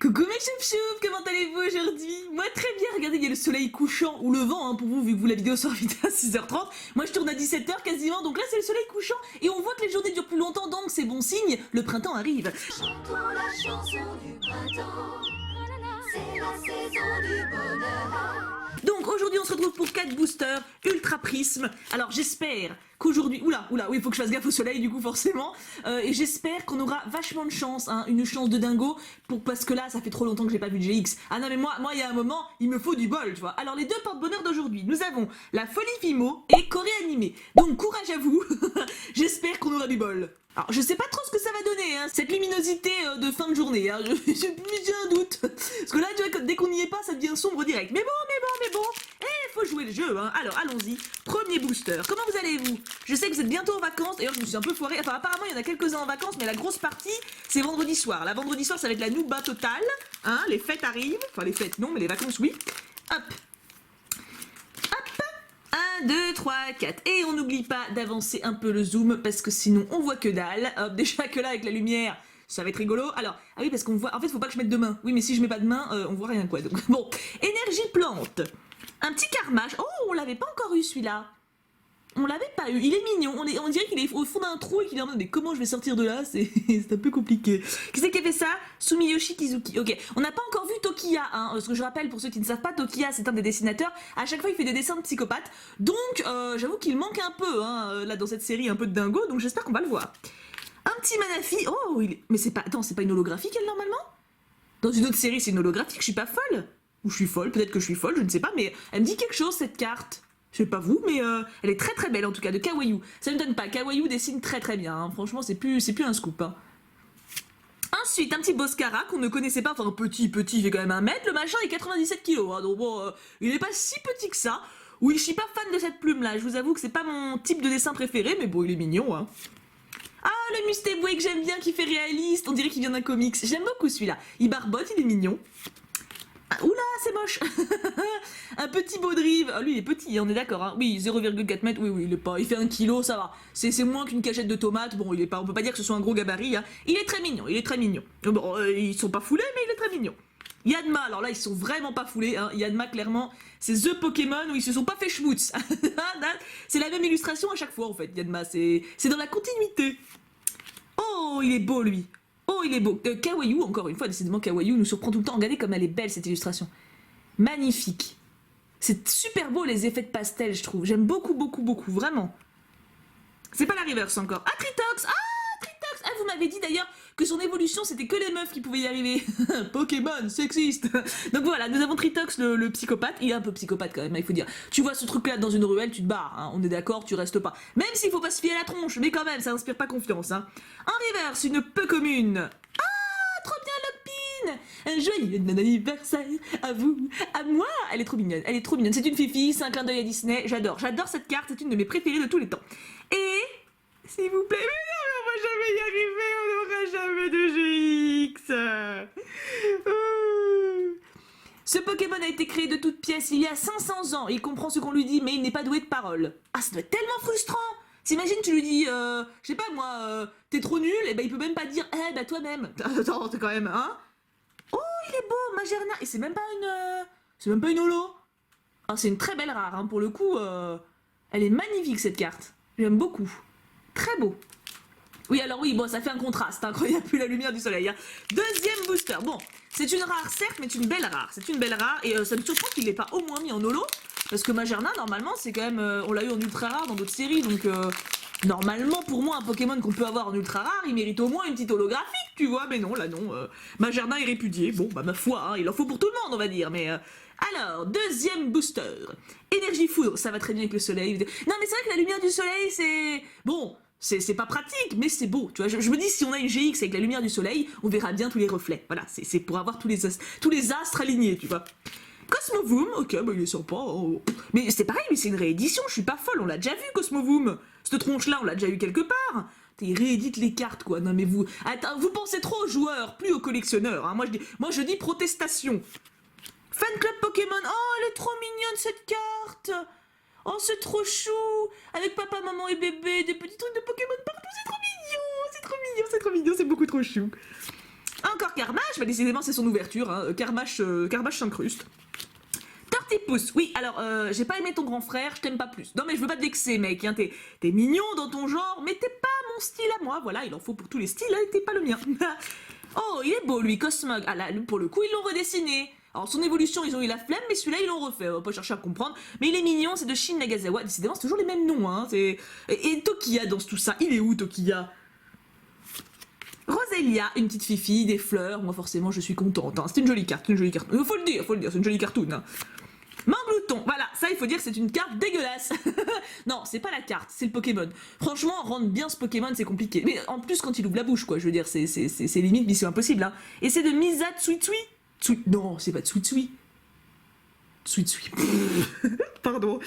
Coucou mes choupchoups, comment allez-vous aujourd'hui? Moi très bien, regardez, il y a le soleil couchant, ou levant pour vous, vu que vous la vidéo sera vidéo à 6h30. Moi je tourne à 17h quasiment, donc là c'est le soleil couchant, et on voit que les journées durent plus longtemps, donc c'est bon signe, le printemps arrive. Chantons la chanson du printemps, c'est la saison du bonheur. Donc aujourd'hui on se retrouve pour 4 boosters ultra prisme. Alors j'espère qu'aujourd'hui, oula, oui il faut que je fasse gaffe au soleil du coup forcément, et j'espère qu'on aura vachement de chance, une chance de dingo, parce que là ça fait trop longtemps que j'ai pas vu de GX. Ah non mais moi il y a un moment, il me faut du bol tu vois. Alors les deux porte-bonheur d'aujourd'hui, nous avons la Folie Fimo et Corée Animée. Donc courage à vous, j'espère qu'on aura du bol. Alors je sais pas trop ce que ça va donner, cette luminosité de fin de journée, j'ai un doute. Parce que là tu vois, dès qu'on n'y est pas ça devient sombre direct. Mais bon, faut jouer le jeu, Alors allons-y, premier booster, comment vous allez-vous? Je sais que vous êtes bientôt en vacances, d'ailleurs je me suis un peu foirée, enfin apparemment il y en a quelques-uns en vacances, mais la grosse partie c'est vendredi soir. La vendredi soir ça va être la nouba totale, les fêtes arrivent, enfin les fêtes non mais les vacances oui. Hop, 1, 2, 3, 4. Et on n'oublie pas d'avancer un peu le zoom parce que sinon on voit que dalle. Hop, déjà que là avec la lumière, ça va être rigolo. Alors, ah oui, parce qu'on voit. En fait, faut pas que je mette de main. Oui, mais si je mets pas de main, on voit rien quoi. Donc, bon. Énergie plante. Un petit carmage. Oh, on l'avait pas encore eu celui-là. On l'avait pas eu. Il est mignon. On dirait qu'il est au fond d'un trou et qu'il est en mode mais comment je vais sortir de là? C'est un peu compliqué. Qui c'est qui a fait ça? Sumiyoshi Kizuki. Ok. On n'a pas encore vu Tokiya. Parce que je rappelle pour ceux qui ne savent pas, Tokiya c'est un des dessinateurs. À chaque fois il fait des dessins de psychopathes. Donc j'avoue qu'il manque un peu là dans cette série un peu de dingo. Donc j'espère qu'on va le voir. Un petit Manafi. Oh mais c'est pas. Attends, c'est pas une holographique elle normalement? Dans une autre série c'est une holographique. Je suis pas folle. Ou je suis folle. Peut-être que je suis folle. Je ne sais pas. Mais elle me dit quelque chose cette carte. Je sais pas vous, mais elle est très belle en tout cas, de Kawaii. Ça ne donne pas, Kawaii dessine très bien, franchement c'est plus un scoop. Ensuite, un petit Boscara qu'on ne connaissait pas, enfin petit, il fait quand même 1 mètre, le machin est 97 kg, donc bon, il est pas si petit que ça. Oui, je suis pas fan de cette plume là, je vous avoue que c'est pas mon type de dessin préféré, mais bon, il est mignon. Ah, le Musteboué que j'aime bien, qui fait réaliste, on dirait qu'il vient d'un comics, j'aime beaucoup celui-là. Il barbote, il est mignon. Oula, c'est moche. Un petit Baudrive. Ah, lui, il est petit, on est d'accord. Oui, 0,4 mètres. Oui, il fait 1 kg, ça va. C'est moins qu'une cachette de tomates. Bon, on peut pas dire que ce soit un gros gabarit. Il est très mignon, Bon, ils sont pas foulés, mais il est très mignon. Yanma, alors là, ils sont vraiment pas foulés. Yanma, clairement, c'est The Pokémon où ils se sont pas fait schmutz. C'est la même illustration à chaque fois, en fait, Yanma. C'est dans la continuité. Oh, il est beau, lui. Oh, il est beau. Kawaii, encore une fois, décidément, Kawaii nous surprend tout le temps. Regardez comme elle est belle, cette illustration. Magnifique. C'est super beau, les effets de pastel, je trouve. J'aime beaucoup, vraiment. C'est pas la reverse encore. Ah, Tritox. Ah, vous m'avez dit d'ailleurs que son évolution, c'était que les meufs qui pouvaient y arriver. Pokémon, sexiste. Donc voilà, nous avons Tritox, le psychopathe. Il est un peu psychopathe quand même, il faut dire. Tu vois ce truc-là dans une ruelle, tu te barres. On est d'accord, tu restes pas. Même s'il faut pas se fier à la tronche, mais quand même, ça inspire pas confiance. En reverse, une peu commune. Ah, trop bien, Lockpin. Un joyeux anniversaire à vous, à moi. Elle est trop mignonne, C'est une fifi, c'est un clin d'œil à Disney. J'adore cette carte, c'est une de mes préférées de tous les temps. Et, s'il vous plaît, mais non, on va jamais y arriver, on n'aura jamais de GX. Ce Pokémon a été créé de toutes pièces il y a 500 ans. Il comprend ce qu'on lui dit, mais il n'est pas doué de parole. Ah, ça doit être tellement frustrant. T'imagines, tu lui dis, je sais pas moi, t'es trop nul, et il peut même pas dire, toi-même. Attends, t'es quand même, Oh, il est beau, Magerna. Et c'est même pas une holo. Ah, c'est une très belle rare, pour le coup. Elle est magnifique cette carte. J'aime beaucoup. Très beau. Oui, alors oui, bon, ça fait un contraste, quand il n'y a plus la lumière du soleil. Deuxième booster. Bon, c'est une rare, certes, mais une belle rare. C'est une belle rare, et ça me surprend qu'il l'ait pas au moins mis en holo. Parce que Magerna, normalement, c'est quand même... on l'a eu en ultra rare dans d'autres séries, donc... normalement, pour moi, un Pokémon qu'on peut avoir en ultra rare, il mérite au moins une petite holographique, tu vois. Mais non, là non. Magerna est répudié. Bon, bah ma foi, il en faut pour tout le monde, on va dire. Mais alors, deuxième booster. Énergie foudre, ça va très bien avec le soleil. Non, mais c'est vrai que la lumière du soleil, c'est... Bon, c'est pas pratique, mais c'est beau. Tu vois, je me dis, si on a une GX avec la lumière du soleil, on verra bien tous les reflets. Voilà, c'est pour avoir tous les astres alignés, tu vois. Cosmovoom, ok, bah il est sympa. Mais c'est pareil, mais c'est une réédition, je suis pas folle, on l'a déjà vu, Cosmovoom. Cette tronche-là, on l'a déjà eu quelque part. Ils rééditent les cartes, quoi. Non, mais vous... Attends, vous pensez trop aux joueurs, plus aux collectionneurs. Moi, je dis protestation. Fan Club Pokémon, oh, elle est trop mignonne, cette carte. Oh, c'est trop chou. Avec papa, maman et bébé, des petits trucs de Pokémon partout, c'est trop mignon, c'est beaucoup trop chou. Encore Carmache, bah décidément c'est son ouverture, hein. Carmache s'incruste. Tortipousse, oui, alors, j'ai pas aimé ton grand frère, je t'aime pas plus. Non mais je veux pas te vexer, mec, hein, t'es mignon dans ton genre, mais t'es pas mon style à moi, voilà, il en faut pour tous les styles, hein, t'es pas le mien. Oh, il est beau, lui, Cosmog. Ah là, pour le coup, ils l'ont redessiné. Alors, son évolution, ils ont eu la flemme, mais celui-là, ils l'ont refait. On va pas chercher à comprendre. Mais il est mignon, c'est de Shin Nagasawa. Décidément, c'est toujours les mêmes noms, hein. Et Tokiya dans tout ça, il est où, Tokiya? Roselia, une petite fifi, des fleurs. Moi, forcément, je suis contente, hein. C'est une jolie carte, Faut le dire, c'est une jolie cartoon, hein. Manglouton, voilà, ça il faut dire que c'est une carte dégueulasse. Non, c'est pas la carte, c'est le Pokémon. Franchement, rendre bien ce Pokémon, c'est compliqué. Mais en plus, quand il ouvre la bouche, quoi, je veux dire, c'est limite mission impossible, hein. Et c'est de Misa Tsuitsui. Non, c'est pas Tsuitsui. Tsuitsui. Pardon,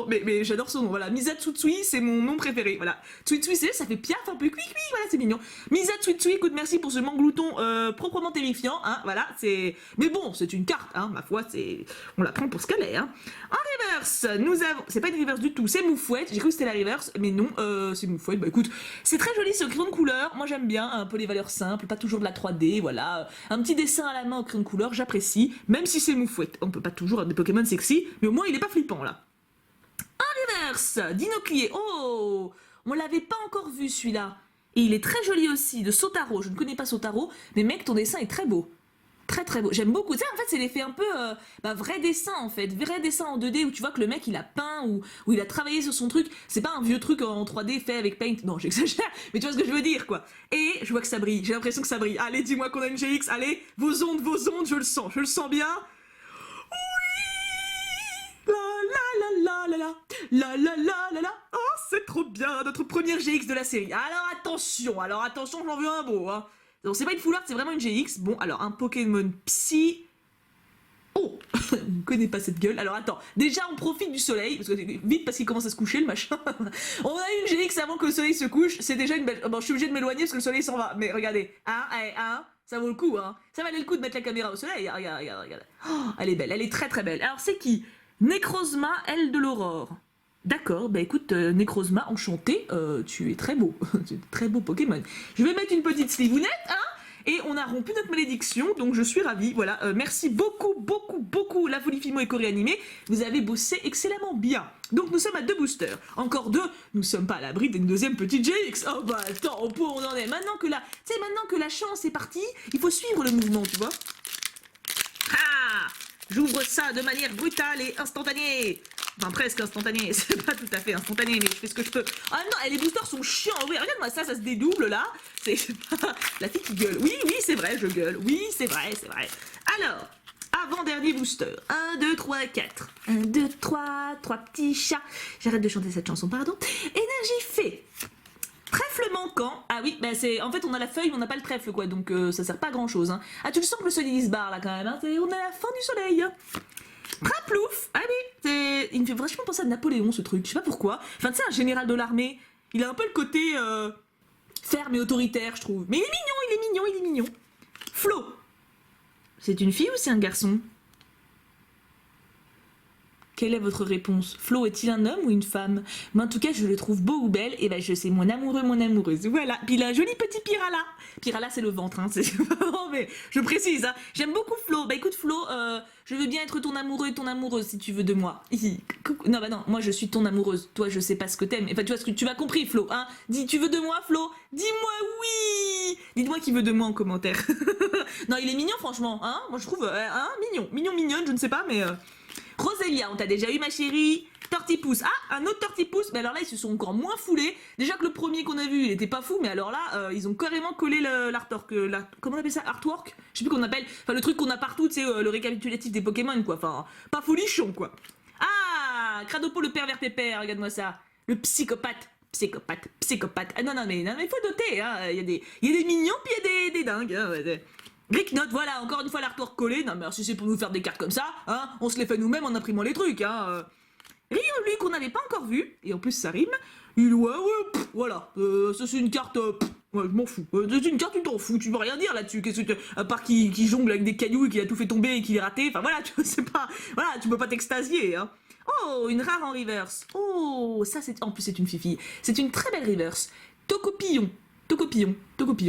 mais j'adore son nom, voilà. Misa Tsuitsui, c'est mon nom préféré, voilà. Tsuitsui, ça fait piaf un peu, cui, voilà, c'est mignon. Misa Tsuitsui, écoute, merci pour ce manglouton proprement terrifiant, hein, voilà, c'est... Mais bon, c'est une carte, hein, ma foi, on la prend pour ce qu'elle est, hein. En reverse, nous avons... C'est pas une reverse du tout, c'est Moufouette, j'ai cru que c'était la reverse, mais non, c'est Moufouette, bah écoute, c'est très joli, c'est au crayon de couleur, moi j'aime bien, un peu les valeurs simples, pas toujours de la 3D, voilà. Un petit dessin à la main au crayon de couleur, j'apprécie, même si c'est Moufouette, on peut pas toujours avoir des Pokémon sexy, mais au moins il est pas flippant, là. En reverse, Dinoclier, oh, on l'avait pas encore vu celui-là. Et il est très joli aussi, de Sotaro, je ne connais pas Sotaro, mais mec, ton dessin est très beau. Très beau, j'aime beaucoup. Tu sais, en fait, c'est l'effet un peu vrai dessin, en fait. Vrai dessin en 2D où tu vois que le mec, il a peint ou il a travaillé sur son truc. C'est pas un vieux truc en 3D fait avec Paint. Non, j'exagère, mais tu vois ce que je veux dire, quoi. Et je vois que ça brille, j'ai l'impression que ça brille. Allez, dis-moi qu'on a une GX, allez, vos ondes, je le sens bien. La. Oh, c'est trop bien, notre première GX de la série. Alors attention, j'en veux un beau, hein. Non, c'est pas une full art, c'est vraiment une GX. Bon, alors un Pokémon Psy. Oh, je ne connais pas cette gueule. Alors attends, déjà on profite du soleil, parce que vite parce qu'il commence à se coucher le machin. On a eu une GX avant que le soleil se couche, c'est déjà une belle... Bon, je suis obligée de m'éloigner parce que le soleil s'en va. Mais regardez, ça vaut le coup, hein. Ça valait le coup de mettre la caméra au soleil. Regarde. Oh, elle est belle, elle est très belle. Alors c'est qui? Necrozma, aile de l'aurore. D'accord, bah écoute, Necrozma, enchanté, tu es très beau. Tu es très beau Pokémon. Je vais mettre une petite slivounette, hein, et on a rompu notre malédiction, donc je suis ravie. Voilà, merci beaucoup, la Folifimo et Coréanimé. Vous avez bossé excellemment bien. Donc nous sommes à 2 boosters. Encore 2, nous sommes pas à l'abri d'une deuxième petite GX. Oh bah attends, on en est. Maintenant que la chance est partie, il faut suivre le mouvement, tu vois. Ah, j'ouvre ça de manière brutale et instantanée. Enfin, presque instantanée, c'est pas tout à fait instantané, mais je fais ce que je peux. Ah non, les boosters sont chiants, oui, regarde-moi ça, ça se dédouble là. C'est la fille qui gueule. Oui, c'est vrai, je gueule. Oui, c'est vrai. Alors, avant-dernier booster. 1, 2, 3, 4. 1, 2, 3 petits chats. J'arrête de chanter cette chanson, pardon. Énergie fée. Trèfle manquant. Ah oui, bah c'est. En fait, on a la feuille, mais on n'a pas le trèfle, quoi, donc ça sert pas à grand chose, hein. Ah, tu le sens que le soleil se barre là quand même, hein. On est à la fin du soleil. Traplouf. Ah oui, il me fait vachement penser à Napoléon ce truc, je sais pas pourquoi. Enfin, tu sais, un général de l'armée, il a un peu le côté ferme et autoritaire, je trouve. Mais il est mignon. Flo. C'est une fille ou c'est un garçon? Quelle est votre réponse? Flo est-il un homme ou une femme? Mais en tout cas, je le trouve beau ou belle, et ben je sais mon amoureux, mon amoureuse. Voilà. Puis il a un joli petit Pirala. Pirala, c'est le ventre, hein. Non, mais je précise, hein. J'aime beaucoup Flo. Bah écoute, Flo, je veux bien être ton amoureux et ton amoureuse si tu veux de moi. Non, bah non, moi je suis ton amoureuse. Toi, je sais pas ce que t'aimes. Enfin, tu vois ce que tu m'as compris, Flo, hein. Dis, tu veux de moi, Flo? Dis-moi oui. Dites-moi qui veut de moi en commentaire. Non, il est mignon, franchement, hein. Moi, je trouve, hein, mignonne, je ne sais pas, mais. Roselia, on t'a déjà eu ma chérie. Tortipousse, un autre Tortipousse, mais alors là ils se sont encore moins foulés. Déjà que le premier qu'on a vu il était pas fou, mais alors là ils ont carrément collé l'artwork, comment on appelle ça, artwork? Je sais plus qu'on appelle, enfin le truc qu'on a partout, tu sais, le récapitulatif des Pokémon quoi, enfin pas folichon quoi. Ah, Cradopo le pervers pépère, regarde-moi ça, le psychopathe. Ah non mais faut noter, hein, il y a des mignons puis il y a des dingues, hein, ouais. Greek Note, voilà, encore une fois l'artwork collé. Non mais si c'est pour nous faire des cartes comme ça, hein, on se les fait nous-mêmes en imprimant les trucs, hein. Rio, lui, qu'on n'avait pas encore vu, et en plus ça rime, voilà, ça c'est une carte, ouais, je m'en fous, c'est une carte, tu t'en fous, tu veux rien dire là-dessus, qu'est-ce que à part qui jongle avec des cailloux et qui a tout fait tomber et qui est raté, enfin voilà, c'est pas, voilà, tu peux pas t'extasier, hein. Oh, une rare en reverse, oh, ça c'est, en plus c'est une fifi, c'est une très belle reverse, Tocopillon. Tokopillon,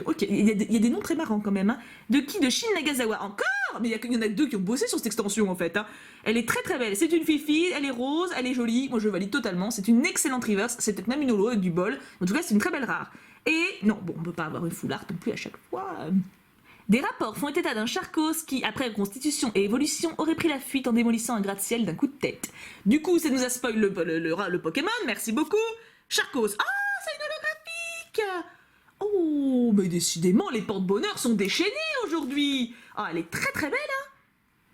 ok, il y a des noms très marrants quand même, hein. De qui? De Shin Nagasawa, encore? Mais il y en a deux qui ont bossé sur cette extension en fait, hein. Elle est très très belle, c'est une fifi, elle est rose, elle est jolie, moi je valide totalement, c'est une excellente reverse, c'est peut-être même une holo avec du bol, en tout cas c'est une très belle rare. Et non, bon, on peut pas avoir une full art non plus à chaque fois. Des rapports font état d'un Charcos qui, après reconstitution et évolution, aurait pris la fuite en démolissant un gratte-ciel d'un coup de tête. Du coup, ça nous a spoil le Pokémon, merci beaucoup. Charcos, ah, c'est une holographique. Oh, mais décidément, les porte-bonheur sont déchaînés aujourd'hui. Ah, elle est très très belle, hein.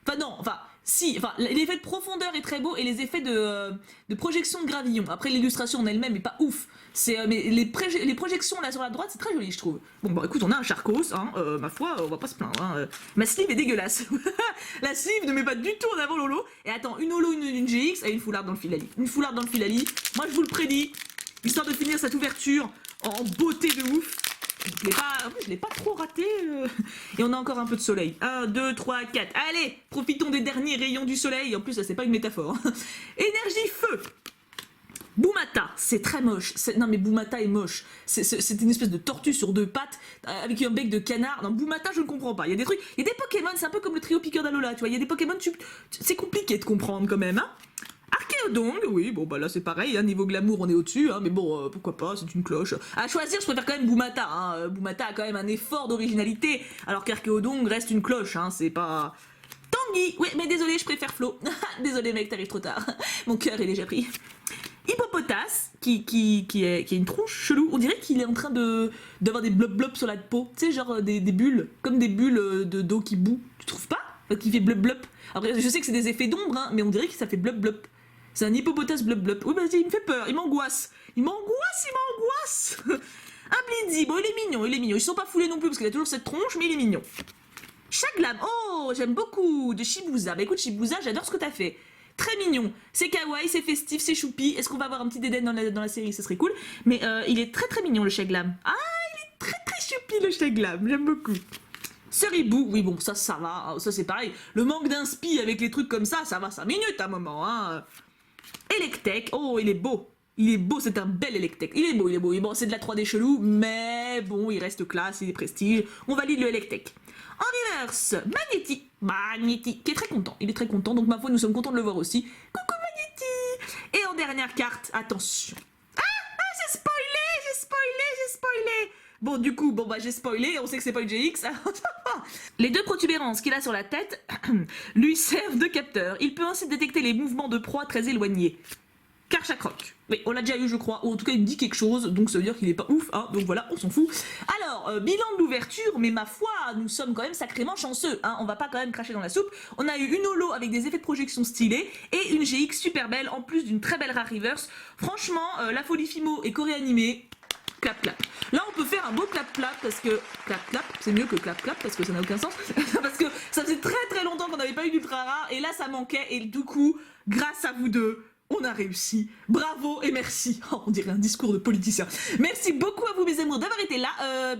Enfin non, enfin, si, enfin, l'effet de profondeur est très beau et les effets de projection de gravillon. Après, l'illustration en elle-même est pas ouf. Mais les projections là sur la droite, c'est très joli, je trouve. Bon, bah écoute, on a un Charcos, hein, ma foi, on va pas se plaindre. Hein, ma sleeve est dégueulasse. La sleeve ne met pas du tout en avant l'holo. Et attends, une holo, une GX et une foulard dans le filali. Une foulard dans le filali, moi je vous le prédis, histoire de finir cette ouverture en beauté de ouf. Je l'ai pas trop raté. Et on a encore un peu de soleil. 1, 2, 3, 4. Allez, profitons des derniers rayons du soleil. En plus, ça, c'est pas une métaphore. Énergie feu. Boumata, c'est très moche. Non mais Boumata est moche. C'est une espèce de tortue sur deux pattes avec un bec de canard. Non, Boumata, je ne comprends pas. Il y a des trucs, il y a des Pokémon, c'est un peu comme le trio piqueur d'Alola, tu vois. Il y a des Pokémon, c'est compliqué de comprendre quand même, hein. Archéodong, oui, bon bah là c'est pareil, hein, niveau glamour on est au-dessus, hein, mais bon, pourquoi pas, c'est une cloche. À choisir, je préfère quand même Boumata, hein. Boumata a quand même un effort d'originalité, alors qu'Archéodong reste une cloche, hein, c'est pas... Tanguy, oui, mais désolé, je préfère Flo. Désolé mec, t'arrives trop tard. Mon cœur est déjà pris. Hippopotas, qui a une tronche chelou, on dirait qu'il est en train d'avoir des blob sur la peau, tu sais, genre des bulles, comme des bulles d'eau qui bout, tu trouves pas? Qui fait blub. Après, je sais que c'est des effets d'ombre, hein, mais on dirait que ça fait blub. C'est un hippopotas blub. Oui, vas-y, il me fait peur, il m'angoisse. Un Blizzy, bon, il est mignon. Ils sont pas foulés non plus parce qu'il a toujours cette tronche, mais il est mignon. Chaglam, oh, j'aime beaucoup, de Shibuza. Bah écoute, Shibuza, j'adore ce que t'as fait. Très mignon, c'est kawaii, c'est festif, c'est choupi. Est-ce qu'on va avoir un petit Dédène dans la série? Ça serait cool. Mais il est très très mignon le Chaglam. Ah, il est très très choupi le Chaglam, j'aime beaucoup. Seribou, oui bon, ça va, ça c'est pareil. Le manque d'inspi avec les trucs comme ça va 5 minutes à un moment, hein. Electek, oh il est beau, c'est un bel Electek, il est beau, bon c'est de la 3D chelou, mais bon il reste classe, il est prestige, on valide le Electek. En reverse, Magnéti, qui est très content, il est très content, donc ma foi nous sommes contents de le voir aussi. Coucou Magnéti. Et en dernière carte, attention. J'ai spoilé. Bon, du coup, j'ai spoilé, on sait que c'est pas une GX. Les deux protubérances qu'il a sur la tête lui servent de capteur. Il peut ainsi détecter les mouvements de proie très éloignés. Karchakroc. Oui, on l'a déjà eu, je crois, ou en tout cas, il me dit quelque chose, donc ça veut dire qu'il est pas ouf, hein, donc voilà, on s'en fout. Alors, bilan de l'ouverture, mais ma foi, nous sommes quand même sacrément chanceux, hein, on va pas quand même cracher dans la soupe. On a eu une holo avec des effets de projection stylés, et une GX super belle, en plus d'une très belle rare reverse. Franchement, la folie Fimo et Corée animée, clap. Là, on peut faire un beau clap, parce que... Clap, c'est mieux que clap, parce que ça n'a aucun sens. Parce que ça faisait très très longtemps qu'on n'avait pas eu d'ultra rare, et là, ça manquait, et du coup, grâce à vous deux, on a réussi. Bravo et merci. Oh, on dirait un discours de politicien. Merci beaucoup à vous mes amours d'avoir été là.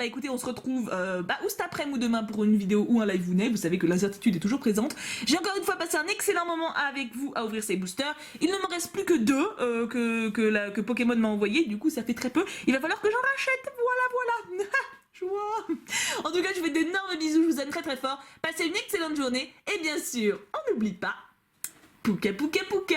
Écoutez, on se retrouve ou cet après-midi ou demain pour une vidéo ou un live vous. Vous savez que l'incertitude est toujours présente. J'ai encore une fois passé un excellent moment avec vous à ouvrir ces boosters. Il ne me reste plus que 2 que Pokémon m'a envoyé. Du coup, ça fait très peu. Il va falloir que j'en rachète. Voilà. Joie. En tout cas, je vous fais d'énormes bisous. Je vous aime très très fort. Passez une excellente journée. Et bien sûr, on n'oublie pas, Pouka Pouka Pouka.